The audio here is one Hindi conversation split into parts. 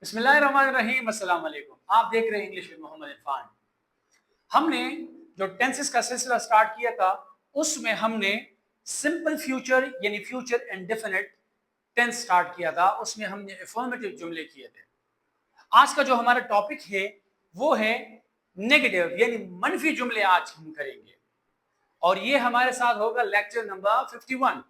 बिस्मिल्लाहिर्रहमानिर्रहीम, अस्सलाम वालेकुम। आप देख रहे हैं इंग्लिश विद मोहम्मद इरफान। हमने जो टेंसेस का सिलसिला स्टार्ट किया था उसमें हमने सिंपल फ्यूचर यानी फ्यूचर इंडेफिनिट टेंस स्टार्ट किया था। उसमें हमने अफर्मेटिव जुमले किए थे। आज का जो हमारा टॉपिक है वो है नेगेटिव यानी मनफी जुमले आज हम करेंगे और ये हमारे साथ होगा लेक्चर नंबर 51।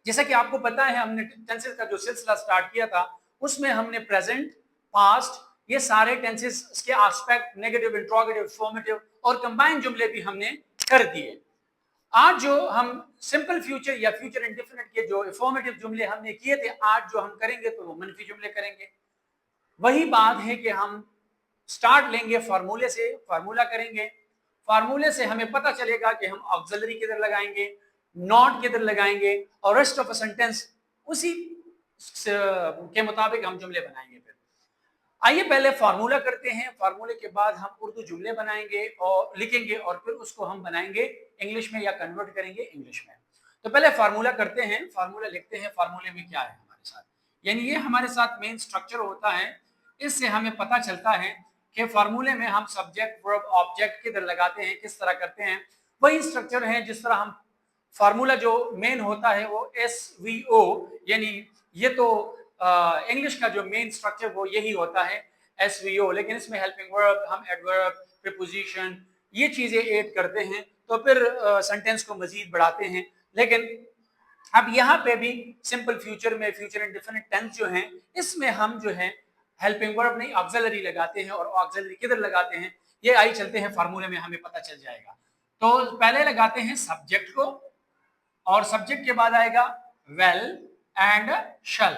जैसा कि आपको पता है हमने टेंसेस का जो सिलसिला स्टार्ट किया था उसमें हमने प्रेजेंट, पास्ट, ये सारे टेंसेस के एस्पेक्ट नेगेटिव, इंट्रोगेटिव, फॉर्मेटिव और कंबाइंड जुमले भी हमने कर दिए। आज जो हम सिंपल फ्यूचर या फ्यूचर इंडेफिनिट के जो फॉर्मेटिव जुमले हमने किए थे, आज जो हम करेंगे तो वो मनफी जुमले करेंगे। वही बात है कि हम स्टार्ट लेंगे फार्मूले से, फार्मूला करेंगे। फार्मूले से हमें पता चलेगा कि हम ऑक्सिलरी किधर लगाएंगे, नॉट किधर लगाएंगे और रेस्ट ऑफ अ सेंटेंस उसी के मुताबिक हम जुमले बनाएंगे। फिर आइए पहले फार्मूला करते हैं। फार्मूले के बाद हम उर्दू जुमले बनाएंगे और लिखेंगे और फिर उसको हम बनाएंगे इंग्लिश में या कन्वर्ट करेंगे इंग्लिश में। तो पहले फार्मूला करते हैं, फार्मूला लिखते हैं। फार्मूले में क्या है हमारे साथ, यानी ये हमारे साथ मेन स्ट्रक्चर होता है। इससे हमें पता चलता है कि फार्मूले में हम सब्जेक्ट, वर्ब, ऑब्जेक्ट किधर लगाते हैं, किस तरह करते हैं। वही स्ट्रक्चर है जिस तरह हम फार्मूला जो मेन होता है वो SVO, यानी ये तो इंग्लिश का जो मेन स्ट्रक्चर वो यही होता है SVO, लेकिन इसमें हेल्पिंग वर्ब, हम एडवर्ब, प्रीपोजिशन, ये चीजें ऐड करते हैं तो फिर सेंटेंस को मजीद बढ़ाते हैं। लेकिन अब यहाँ पे भी सिंपल फ्यूचर में फ्यूचर इंडेफिनिट टेंस जो है इसमें हम जो है हेल्पिंग वर्ब नहीं ऑक्सिलरी लगाते हैं। और ऑक्सिलरी किधर लगाते हैं ये आई चलते हैं फार्मूले में हमें पता चल जाएगा। तो पहले लगाते हैं सब्जेक्ट को और सब्जेक्ट के बाद आएगा वेल एंड शल।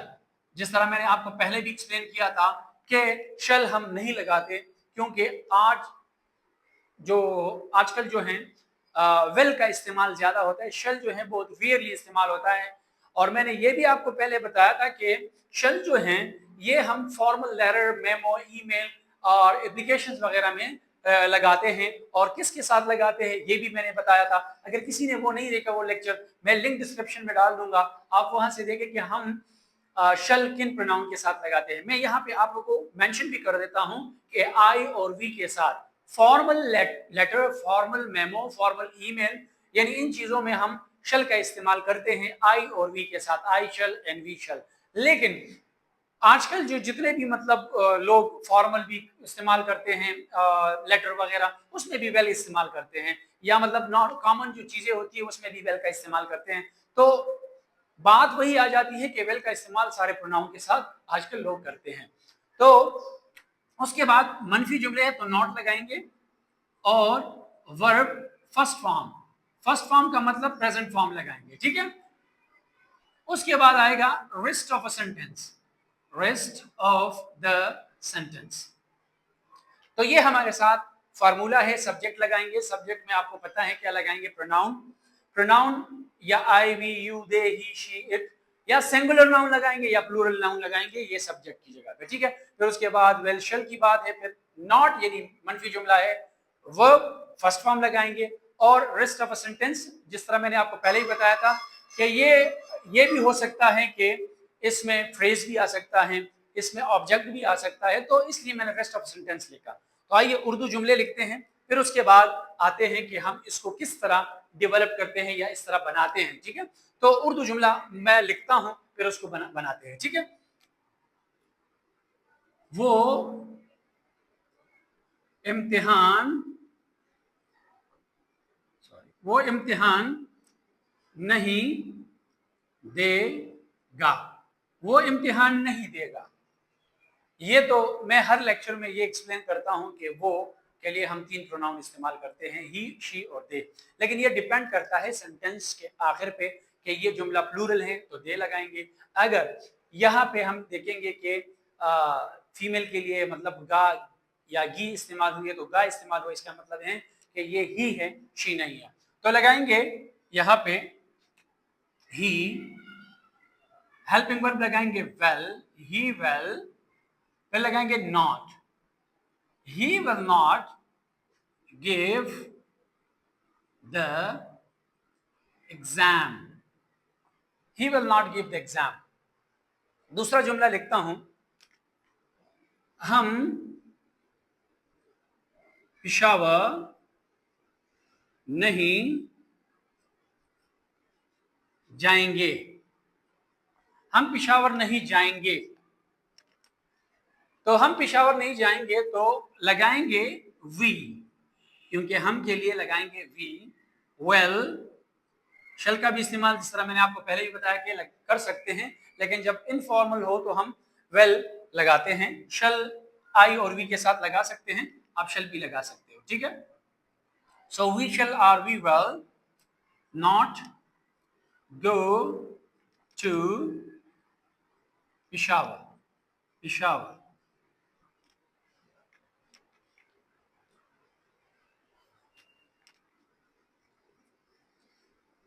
जिस तरह मैंने आपको पहले भी एक्सप्लेन किया था कि शल हम नहीं लगाते क्योंकि आज जो आजकल जो है वेल का इस्तेमाल ज्यादा होता है, शल जो है बहुत रेयरली इस्तेमाल होता है। और मैंने ये भी आपको पहले बताया था कि शल जो है ये हम फॉर्मल लेटर, मेमो, ईमेल और एप्लीकेशंस वगैरह में लगाते हैं। और किसके साथ लगाते हैं ये भी मैंने बताया था। अगर किसी ने वो नहीं देखा वो लेक्चर, मैं लिंक डिस्क्रिप्शन में डाल दूंगा, आप वहां से देखें कि हम शल किन प्रोनाउन के साथ लगाते हैं। मैं यहाँ पे आप लोगों को मेंशन भी कर देता हूँ कि आई और वी के साथ formal letter, formal memo, formal email, यानी इन चीजों में हम शल का इस्तेमाल करते हैं आई और वी के साथ, आई शल एंड वी शल। लेकिन आजकल जो जितने भी मतलब लोग फॉर्मल भी इस्तेमाल करते हैं, लेटर वगैरह, उसमें भी वेल इस्तेमाल करते हैं, या मतलब नॉट कॉमन जो चीजें होती है उसमें भी वेल का इस्तेमाल करते हैं। तो बात वही आ जाती है कि वेल का इस्तेमाल सारे प्रोनाउन के साथ आजकल लोग करते हैं। तो उसके बाद मनफी जुमले है तो नॉट लगाएंगे और verb first form, first form का मतलब प्रेजेंट फॉर्म लगाएंगे, ठीक है। उसके बाद आएगा rest of a sentence, rest of the sentence. तो ये हमारे साथ फार्मूला है। सब्जेक्ट लगाएंगे, सब्जेक्ट में आपको पता है क्या लगाएंगे, प्रोनाउन। प्रोनाउन या I, we, you, they, he, she, it, या सिंगुलर नाउन लगाएंगे या प्लूरल नाउन लगाएंगे, ये सब्जेक्ट की जगह पे, ठीक है। फिर उसके बाद वेल शल की बात है। फिर नॉट यानी मनफी जुमला है, वर्ब फर्स्ट फॉर्म लगाएंगे और रेस्ट ऑफ अ सेंटेंस, जिस तरह मैंने आपको पहले ही बताया था कि ये भी हो सकता है कि इसमें फ्रेज भी आ सकता है, इसमें ऑब्जेक्ट भी आ सकता है, तो इसलिए मैंने रेस्ट ऑफ सेंटेंस लिखा। तो आइए उर्दू जुमले लिखते हैं, फिर उसके बाद आते हैं कि हम इसको किस तरह डेवलप करते हैं या इस तरह बनाते हैं, ठीक है। तो उर्दू जुमला मैं लिखता हूं, फिर उसको बनाते हैं, ठीक है। वो इम्तिहान, वो इम्तिहान नहीं देगा, वो इम्तिहान नहीं देगा। ये तो मैं हर लेक्चर में ये एक्सप्लेन करता हूं कि वो के लिए हम तीन प्रोनाउन इस्तेमाल करते हैं, ही, शी और दे। लेकिन ये डिपेंड करता है सेंटेंस के आखिर पे कि ये जुमला प्लूरल है तो दे लगाएंगे। अगर यहाँ पे हम देखेंगे कि फीमेल के लिए मतलब गा या गी इस्तेमाल हुई है तो गा इस्तेमाल हुआ, इसका मतलब है कि ये ही है, शी नहीं है। तो लगाएंगे यहाँ पे ही, हेल्पिंग वर्ब लगाएंगे वेल, ही वेल, फिर लगाएंगे not, he will not give the exam, he will not give the exam। दूसरा जुमला लिखता हूं, हम पेशावर नहीं जाएंगे। हम पेशावर नहीं जाएंगे। तो हम पेशावर नहीं जाएंगे तो लगाएंगे वी, क्योंकि हम के लिए लगाएंगे वी। वेल शल का भी इस्तेमाल जिस तरह मैंने आपको पहले ही बताया कि कर सकते हैं, लेकिन जब इनफॉर्मल हो तो हम वेल लगाते हैं। शल आई और वी के साथ लगा सकते हैं, आप शल भी लगा सकते हो, ठीक है। So we shall are we well not go to Peshawar. Peshawar.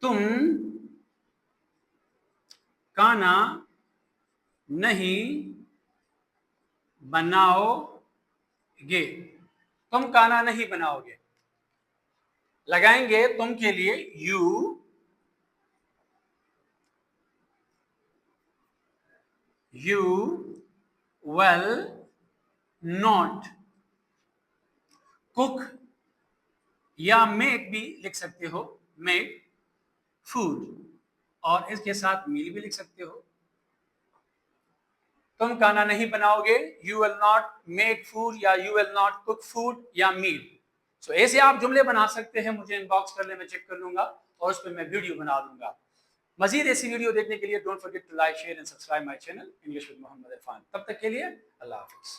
तुम खाना नहीं बनाओगे। तुम खाना नहीं बनाओगे, लगाएंगे तुम के लिए you will not cook, या make भी लिख सकते हो, make food, और इसके साथ मील भी लिख सकते हो। तुम खाना नहीं बनाओगे, you will not make food, या you will not cook food, या मील। सो ऐसे आप जुमले बना सकते हैं, मुझे इनबॉक्स कर ले, मैं चेक कर लूंगा और उस पर मैं वीडियो बना दूंगा। मजीद ऐसी वीडियो देखने के लिए don't forget to like, share and subscribe my channel English with Mohammad Irfan. तब तक के लिए अल्लाह हाफिज।